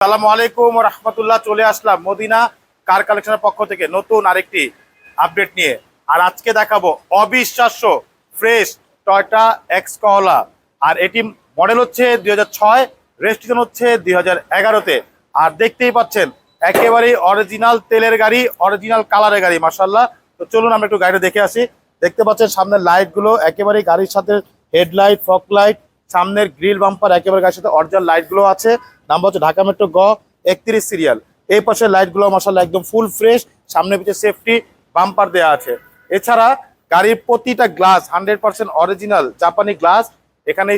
আসসালামু আলাইকুম ওয়া রাহমাতুল্লাহ। চলে আসলাম মদিনা কার কালেকশনের পক্ষ থেকে নতুন আরেকটি আপডেট নিয়ে। আর আজকে দেখাবো অবিশ্বাস্য ফ্রেশ টয়োটা এক্স করলা। আর এটি মডেল হচ্ছে 2006, রেজিস্ট্রেশন হচ্ছে 2011-তে। আর দেখতেই পাচ্ছেন একেবারেই অরিজিনাল তেলের গাড়ি, অরিজিনাল কালারের গাড়ি মাশাআল্লাহ। তো চলুন আমরা একটু গাড়িটা দেখে আসি। দেখতে পাচ্ছেন সামনের লাইটগুলো একেবারেই গাড়ির সাথে, হেডলাইট, ফগ লাইট, সামনের গ্রিল বাম্পার একেবারে গাড়ির সাথে অরিজিনাল লাইটগুলো আছে। নাম্বার হচ্ছে ঢাকা মেট্রো গ 31 সিরিয়াল। এই পাশের লাইটগুলো মাশাআল্লাহ একদম ফুল ফ্রেশ, সামনে পিছিয়ে সেফটি বাম্পার দেওয়া আছে। এছাড়া গাড়ির প্রতিটা গ্লাস 100% অরিজিনাল জাপানি গ্লাস, এখানে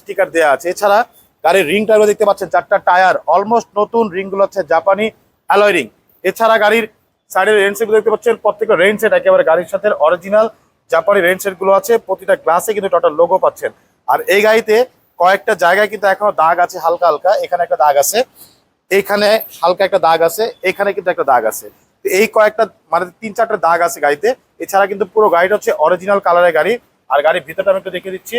স্টিকার দেওয়া আছে। এছাড়া গাড়ির রিং টায়ারগুলো দেখতে পাচ্ছেন, 4টা টায়ার অলমোস্ট নতুন, রিংগুলো হচ্ছে জাপানি অ্যালয় রিং। এছাড়া গাড়ির সাইডের রেন সেটগুলো দেখতে পাচ্ছেন, প্রত্যেকটা রেন সেট একেবারে গাড়ির সাথে অরিজিনাল জাপানি রেন সেটগুলো আছে। প্রতিটা গ্লাসে কিন্তু টোটাল লোগো পাচ্ছেন। আর এই গাড়িতে কয়েকটা জায়গায় কিন্তু এখনো দাগ আছে, হালকা হালকা। এখানে একটা দাগ আছে, এইখানে হালকা একটা দাগ আছে, এখানে কিন্তু একটা দাগ আছে। তো এই কয়েকটা মানে 3-4টা দাগ আছে গাড়িতে। এছাড়া কিন্তু পুরো গাড়িটা হচ্ছে অরিজিনাল কালারের গাড়ি। আর গাড়ির ভিতরটা আমি একটু দেখে দিচ্ছি।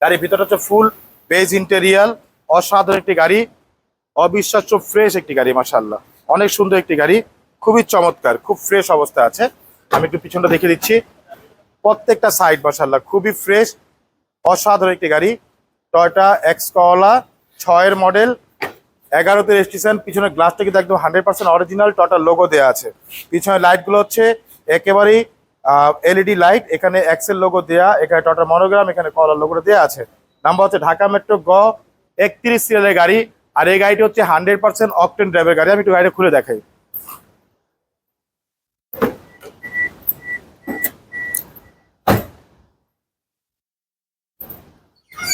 গাড়ির ভিতরটা হচ্ছে ফুল বেজ ইন্টেরিয়াল, অসাধারণ একটি গাড়ি, অবিশ্বাস্য ফ্রেশ একটি গাড়ি মাশাআল্লাহ। অনেক সুন্দর একটি গাড়ি, খুবই চমৎকার, খুব ফ্রেশ অবস্থা আছে। আমি একটু পিছনটা দেখে দিচ্ছি। প্রত্যেকটা সাইড মাশাআল্লাহ খুবই ফ্রেশ, অসাধারণ একটি গাড়ি। টয়োটা এক্স করলা 6-এর মডেল, 11-তে রেজিস্ট্রেশন। পিছনের গ্লাসটা কিন্তু একদম 100% অরিজিনাল, টয়োটা লোগো দেওয়া আছে। পিছনের লাইটগুলো হচ্ছে একেবারেই এলইডি লাইট, এখানে এক্সেল লোগো দেওয়া, এখানে টয়োটা মনোগ্রাম, এখানে করলা লোগোটা দেওয়া আছে। নাম্বার হচ্ছে ঢাকা মেট্রো গ 31 সিরিয়ালের গাড়ি। আর এই গাড়িটি হচ্ছে 100% অকটেন ড্রাইভের গাড়ি। আমি একটু গাড়িটা খুলে দেখাই।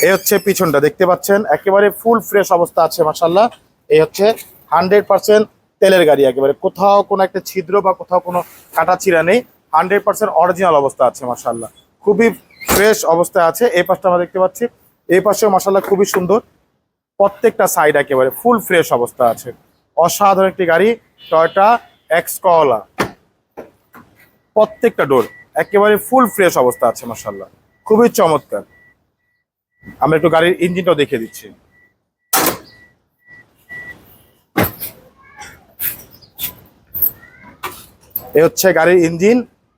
এই হচ্ছে পিছনটা দেখতে পাচ্ছেন, একেবারে ফুল ফ্রেশ অবস্থা আছে মাশাআল্লাহ। এই হচ্ছে 100% তেলের গাড়ি, একেবারে কোথাও কোনো একটা ছিদ্র বা কোথাও কোনো কাটা ছিঁড়া নেই, 100% অরিজিনাল অবস্থা আছে মাশাআল্লাহ। খুবই ফ্রেশ অবস্থায় আছে। এই পাশটা আমরা দেখতে পাচ্ছি, এই পাশেও মাশাআল্লাহ খুবই সুন্দর। প্রত্যেকটা সাইড একেবারে ফুল ফ্রেশ অবস্থা আছে। অসাধারণ একটি গাড়ি টয়োটা এক্স করলা। প্রত্যেকটা ডোর একেবারে ফুল ফ্রেশ অবস্থা আছে মাশাআল্লাহ, খুবই চমৎকার। আমরা একটু গাড়ির ইঞ্জিনটাও দেখিয়ে দিচ্ছি। এ হচ্ছে গাড়ির engine,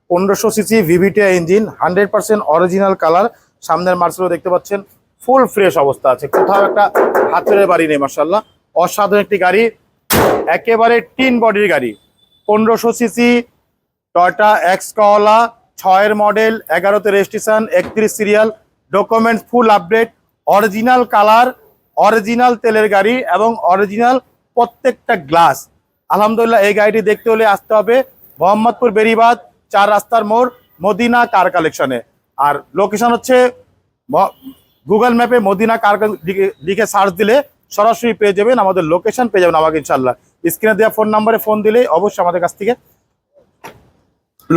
1500 CC VVTi engine, 100% original colour. সামনের মার্সেলও দেখতে পাচ্ছেন ফুল ফ্রেশ অবস্থা আছে, কোথাও একটা হাতের বাড়ি নেই মাশাআল্লাহ। অসাধারণ একটি গাড়ি, একেবারে টিন বডির গাড়ি। 1500 সিসি টয়োটা এক্স করলা, 6-এর মডেল, 11-তে registration, 31 serial, documents full update, original colour, original তেলের গাড়ি এবং অরিজিনাল প্রত্যেকটা গ্লাস। আলহামদুলিল্লাহ এই গাড়িটি দেখতে হলে আসতে হবে মোহাম্মদপুর বেরিবাদ 4 রাস্তার মোড়, মদিনা কার কালেকশনে। আর লোকেশন হচ্ছে গুগল ম্যাপে মদিনা কার লিখে সার্চ দিলে সরাসরি পেয়ে যাবেন, আমাদের লোকেশন পেয়ে যাবেন আমাকে ইনশাল্লাহ। স্ক্রিনে দেওয়া ফোন নাম্বারে ফোন দিলে অবশ্যই আমাদের কাছ থেকে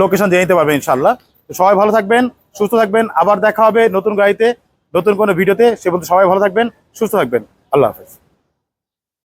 লোকেশন দিয়ে নিতে পারবেন ইনশাল্লাহ। তো সবাই ভালো থাকবেন, সুস্থ থাকবেন। আবার দেখা হবে নতুন গাড়িতে, নতুন কোনো ভিডিওতে। সে পর্যন্ত সবাই ভালো থাকবেন, সুস্থ থাকবেন। আল্লাহ হাফেজ।